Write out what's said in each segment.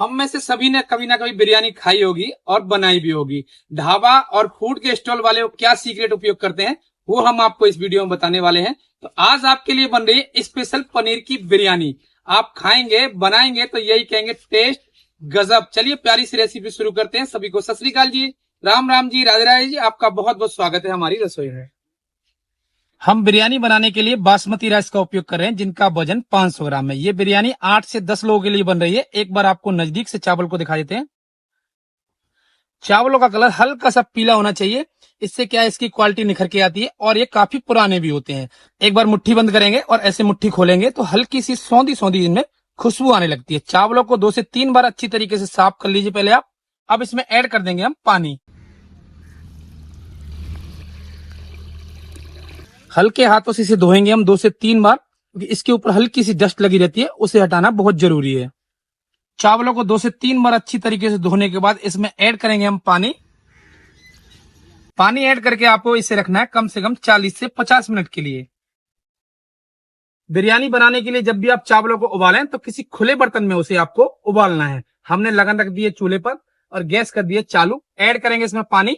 हम में से सभी ने कभी ना कभी बिरयानी खाई होगी और बनाई भी होगी। ढाबा और फूड के स्टॉल वाले क्या सीक्रेट उपयोग करते हैं वो हम आपको इस वीडियो में बताने वाले हैं। तो आज आपके लिए बन रही है स्पेशल पनीर की बिरयानी। आप खाएंगे बनाएंगे तो यही कहेंगे टेस्ट गजब। चलिए प्यारी सी रेसिपी शुरू करते हैं। सभी को सत श्री अकाल जी, राम राम जी, राधे राधे जी। आपका बहुत बहुत स्वागत है हमारी रसोई में। हम बिरयानी बनाने के लिए बासमती राइस का उपयोग कर रहे हैं जिनका वजन 500 ग्राम है। ये बिरयानी 8 से 10 लोगों के लिए बन रही है। एक बार आपको नजदीक से चावल को दिखा देते हैं। चावलों का कलर हल्का सा पीला होना चाहिए, इससे क्या है इसकी क्वालिटी निखर के आती है और ये काफी पुराने भी होते हैं। एक बार मुट्ठी बंद करेंगे और ऐसे मुट्ठी खोलेंगे तो हल्की सी सौंधी सौंधी इनमें खुशबू आने लगती है। चावलों को 2 से 3 बार अच्छी तरीके से साफ कर लीजिए पहले आप। अब इसमें ऐड कर देंगे हम पानी। हल्के हाथों से इसे धोएंगे हम 2 से 3 बार, क्योंकि इसके ऊपर हल्की सी डस्ट लगी रहती है, उसे हटाना बहुत जरूरी है। चावलों को 2 से 3 बार अच्छी तरीके से धोने के बाद इसमें ऐड करेंगे हम पानी। पानी ऐड करके आपको इसे रखना है कम से कम 40 से 50 मिनट के लिए। बिरयानी बनाने के लिए जब भी आप चावलों को उबालें तो किसी खुले बर्तन में उसे आपको उबालना है। हमने लगन रख दी है चूल्हे पर और गैस कर दी है चालू। ऐड करेंगे इसमें पानी।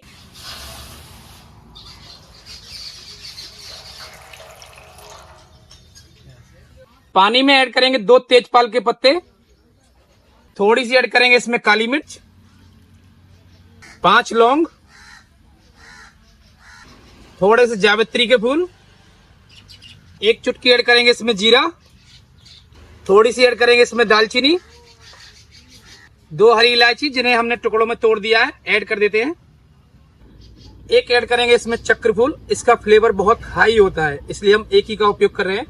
पानी में ऐड करेंगे 2 तेजपाल के पत्ते, थोड़ी सी ऐड करेंगे इसमें काली मिर्च, 5 लौंग, थोड़े से जावित्री के फूल, 1 चुटकी ऐड करेंगे इसमें जीरा, थोड़ी सी ऐड करेंगे इसमें दालचीनी, 2 हरी इलायची जिन्हें हमने टुकड़ों में तोड़ दिया है ऐड कर देते हैं। 1 ऐड करेंगे इसमें चक्रफूल। इसका फ्लेवर बहुत हाई होता है इसलिए हम 1 ही का उपयोग कर रहे हैं।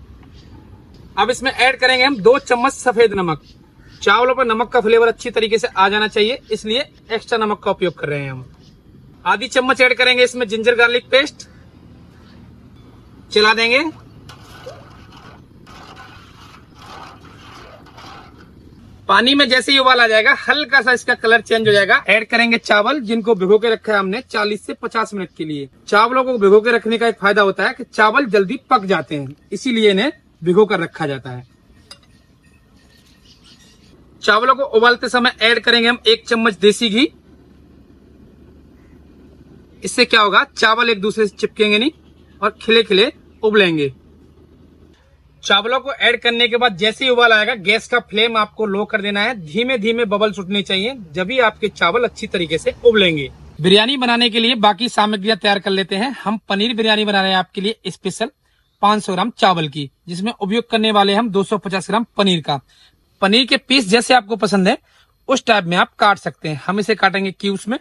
अब इसमें ऐड करेंगे हम 2 चम्मच सफेद नमक। चावलों पर नमक का फ्लेवर अच्छी तरीके से आ जाना चाहिए इसलिए एक्स्ट्रा नमक का उपयोग कर रहे हैं हम। आधी चम्मच ऐड करेंगे इसमें जिंजर गार्लिक पेस्ट। चला देंगे। पानी में जैसे ही उबाल आ जाएगा हल्का सा इसका कलर चेंज हो जाएगा। ऐड करेंगे चावल जिनको भिगो के रखा है हमने 40 से 50 मिनट के लिए। चावलों को भिगो के रखने का एक फायदा होता है कि चावल जल्दी पक जाते हैं, इसीलिए इन्हें भिगो कर रखा जाता है। चावलों को उबालते समय ऐड करेंगे हम 1 चम्मच देसी घी। इससे क्या होगा, चावल एक दूसरे से चिपकेंगे नहीं और खिले खिले उबलेंगे। चावलों को ऐड करने के बाद जैसे ही उबाल आएगा गैस का फ्लेम आपको लो कर देना है। धीमे धीमे बबल्स उठने चाहिए, जब आपके चावल अच्छी तरीके से उबलेंगे। बिरयानी बनाने के लिए बाकी सामग्रियां तैयार कर लेते हैं। हम पनीर बिरयानी बना रहे हैं आपके लिए स्पेशल 500 ग्राम चावल की, जिसमें उपयोग करने वाले हम 250 ग्राम पनीर का। पनीर के पीस जैसे आपको पसंद है उस टाइप में आप काट सकते हैं। हम इसे काटेंगे क्यूब्स में।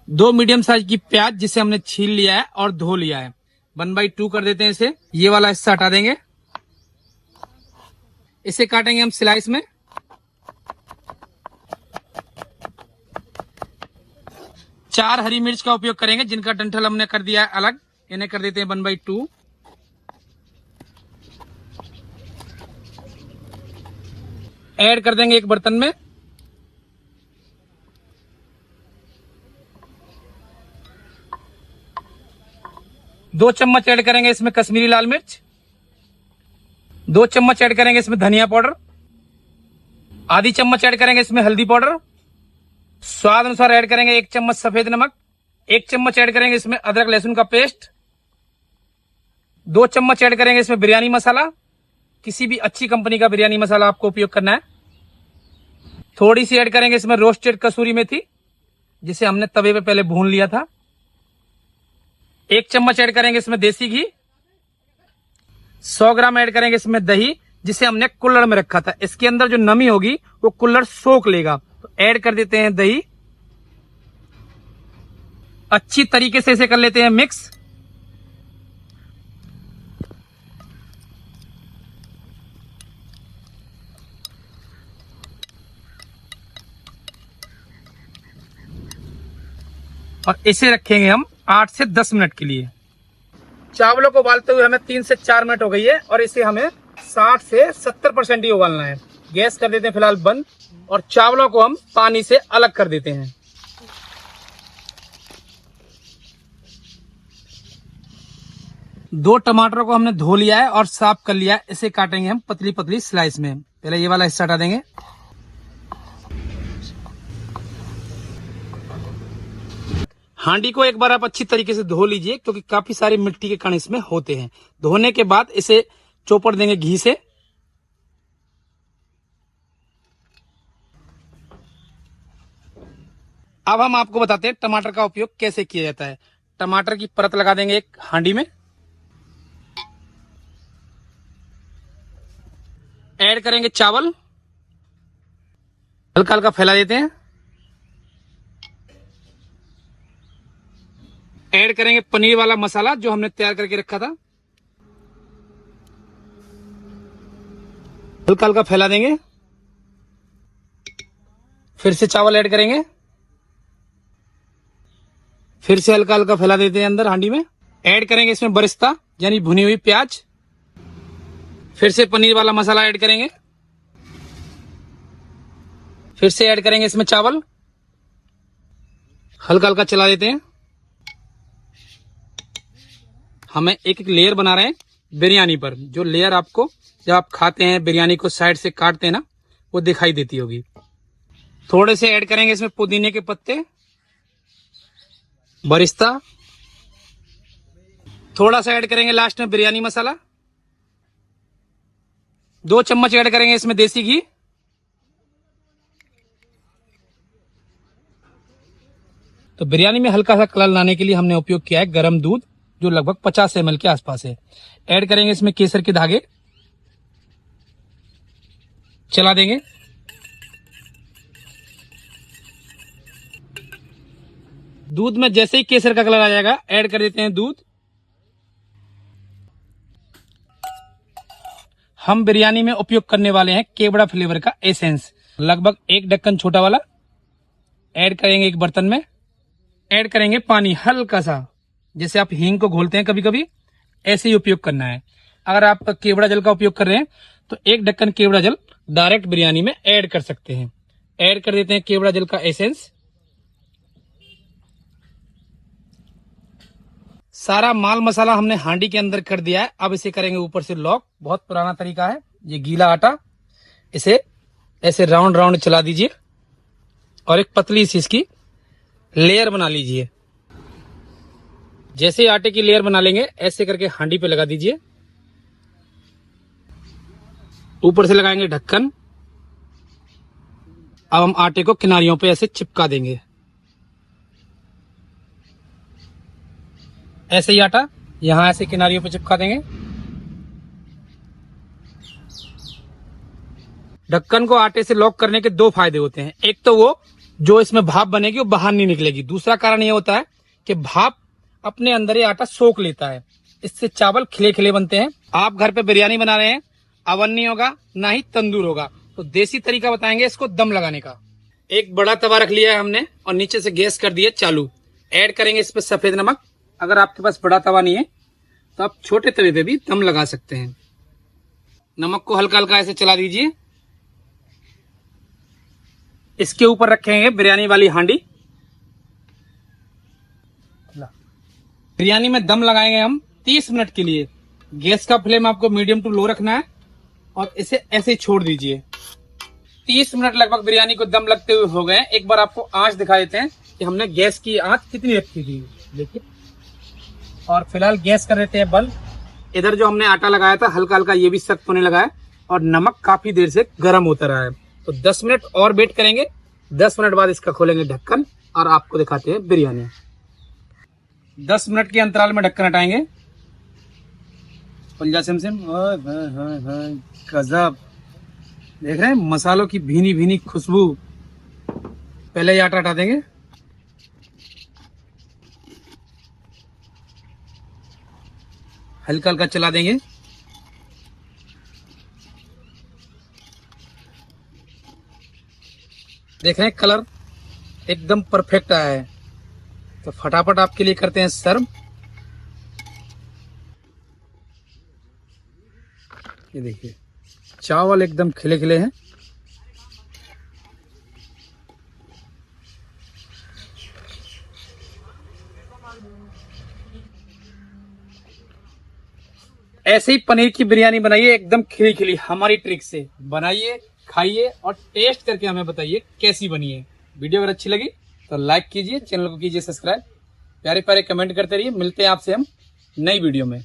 दो मीडियम साइज की प्याज जिसे हमने छील लिया है और धो लिया है, 1/2 कर देते हैं इसे। ये वाला हिस्सा हटा देंगे। इसे काटेंगे हम स्लाइस में। 4 हरी मिर्च का उपयोग करेंगे जिनका डंठल हमने कर दिया है अलग, इन्हें कर देते हैं 1/2। ऐड कर देंगे एक बर्तन में। दो चम्मच ऐड करेंगे इसमें कश्मीरी लाल मिर्च। 2 चम्मच ऐड करेंगे इसमें धनिया पाउडर। आधी चम्मच ऐड करेंगे इसमें हल्दी पाउडर। स्वाद अनुसार ऐड करेंगे 1 चम्मच सफेद नमक। 1 चम्मच ऐड करेंगे इसमें अदरक लहसुन का पेस्ट। 2 चम्मच ऐड करेंगे इसमें बिरयानी मसाला। किसी भी अच्छी कंपनी का बिरयानी मसाला आपको उपयोग करना है। थोड़ी सी ऐड करेंगे इसमें रोस्टेड कसूरी मेथी, जिसे हमने तवे पे पहले भून लिया था। 1 चम्मच ऐड करेंगे इसमें देसी घी। 100 ग्राम ऐड करेंगे इसमें दही, जिसे हमने कुल्हड़ में रखा था। इसके अंदर जो नमी होगी वो कुल्हड़ सोख लेगा। तो ऐड कर देते हैं दही। अच्छी तरीके से इसे कर लेते हैं मिक्स। और इसे रखेंगे हम 8 से 10 मिनट के लिए। चावलों को उबालते हुए हमें 3 से 4 मिनट हो गई है और इसे हमें 60 से 70% ही उबालना है। गैस कर देते हैं फिलहाल बंद और चावलों को हम पानी से अलग कर देते हैं। दो टमाटरों को हमने धो लिया है और साफ कर लिया है। इसे काटेंगे हम पतली पतली स्लाइस में। पहले ये वाला हिस्सा हटा देंगे। हांडी को एक बार आप अच्छी तरीके से धो लीजिए, क्योंकि काफी सारी मिट्टी के कण इसमें होते हैं। धोने के बाद इसे चौपड़ देंगे घी से। अब हम आपको बताते हैं टमाटर का उपयोग कैसे किया जाता है। टमाटर की परत लगा देंगे एक हांडी में। ऐड करेंगे चावल, हल्का हल्का फैला देते हैं। ऐड करेंगे पनीर वाला मसाला जो हमने तैयार करके रखा था। हल्का हल्का फैला देंगे। फिर से चावल ऐड करेंगे। फिर से हल्का हल्का फैला देते हैं अंदर हांडी में। ऐड करेंगे इसमें बरिस्ता यानी भुनी हुई प्याज। फिर से पनीर वाला मसाला ऐड करेंगे। फिर से ऐड करेंगे इसमें चावल। हल्का हल्का चला देते हैं। हमें एक एक लेयर बना रहे हैं बिरयानी पर। जो लेयर आपको जब आप खाते हैं बिरयानी को साइड से काटते हैं ना, वो दिखाई देती होगी। थोड़े से ऐड करेंगे इसमें पुदीने के पत्ते, बरिस्ता। थोड़ा सा ऐड करेंगे लास्ट में बिरयानी मसाला। 2 चम्मच ऐड करेंगे इसमें देसी घी। तो बिरयानी में हल्का सा कलर लाने के लिए हमने उपयोग किया है गरम दूध, जो लगभग 50 ml के आसपास है। ऐड करेंगे इसमें केसर के धागे। चला देंगे। दूध में जैसे ही केसर का कलर आ जाएगा, ऐड कर देते हैं दूध। हम बिरयानी में उपयोग करने वाले हैं केवड़ा फ्लेवर का एसेंस, लगभग 1 ढक्कन छोटा वाला। ऐड करेंगे एक बर्तन में। ऐड करेंगे पानी हल्का सा, जैसे आप हींग को घोलते हैं कभी कभी, ऐसे ही उपयोग करना है। अगर आप केवड़ा जल का उपयोग कर रहे हैं तो 1 ढक्कन केवड़ा जल डायरेक्ट बिरयानी में ऐड कर सकते हैं। ऐड कर देते हैं केवड़ा जल का एसेंस। सारा माल मसाला हमने हांडी के अंदर कर दिया है। अब इसे करेंगे ऊपर से लॉक। बहुत पुराना तरीका है ये, गीला आटा। इसे ऐसे राउंड राउंड चला दीजिए और एक पतली सी इसकी लेयर बना लीजिए। जैसे आटे की लेयर बना लेंगे, ऐसे करके हांडी पे लगा दीजिए। ऊपर से लगाएंगे ढक्कन। अब हम आटे को किनारियों पे ऐसे चिपका देंगे। ऐसे ही आटा यहां ऐसे किनारियों पे चिपका देंगे। ढक्कन को आटे से लॉक करने के 2 फायदे होते हैं। एक तो वो जो इसमें भाप बनेगी वो बाहर नहीं निकलेगी। दूसरा कारण ये होता है कि भाप अपने अंदर ही आटा सोख लेता है। इससे चावल खिले खिले बनते हैं। आप घर पे बिरयानी बना रहे हैं, अवन नहीं होगा ना ही तंदूर होगा, तो देसी तरीका बताएंगे इसको दम लगाने का। एक बड़ा तवा रख लिया है हमने और नीचे से गैस कर दिया चालू। ऐड करेंगे इस पे सफेद नमक। अगर आपके पास बड़ा तवा नहीं है तो आप छोटे तवे पे भी दम लगा सकते हैं। नमक को हल्का हल्का ऐसे चला दीजिए। इसके ऊपर रखेंगे बिरयानी वाली हांडी। बिरयानी में दम लगाएंगे हम 30 मिनट के लिए। गैस का फ्लेम आपको मीडियम टू लो रखना है और इसे ऐसे ही छोड़ दीजिए। 30 मिनट लगभग बिरयानी को दम लगते हुए हो गए। एक बार आपको आंच दिखा देते हैं कि हमने गैस की आंच कितनी रखी थी, देखिए। और फिलहाल गैस कर देते हैं बंद। इधर जो हमने आटा लगाया था हल्का हल्का ये भी सख्त होने लगा है और नमक काफी देर से गर्म होता रहा है। तो 10 मिनट और वेट करेंगे। 10 मिनट बाद इसका खोलेंगे ढक्कन और आपको दिखाते हैं बिरयानी। 10 मिनट के अंतराल में ढक्कन हटाएंगे। पंजा सिम गजब, देख रहे हैं मसालों की भीनी भीनी खुशबू। पहले ये आटा हटा देंगे। हल्का हल्का चला देंगे। देख रहे हैं कलर एकदम परफेक्ट आया है। तो फटाफट आपके लिए करते हैं सर्व। ये देखिए चावल एकदम खिले खिले हैं। ऐसे ही पनीर की बिरयानी बनाइए एकदम खिली खिली हमारी ट्रिक से। बनाइए, खाइए और टेस्ट करके हमें बताइए कैसी बनी है। वीडियो अगर अच्छी लगी तो लाइक कीजिए, चैनल को कीजिए सब्सक्राइब, प्यारे प्यारे कमेंट करते रहिए। मिलते हैं आपसे हम नई वीडियो में।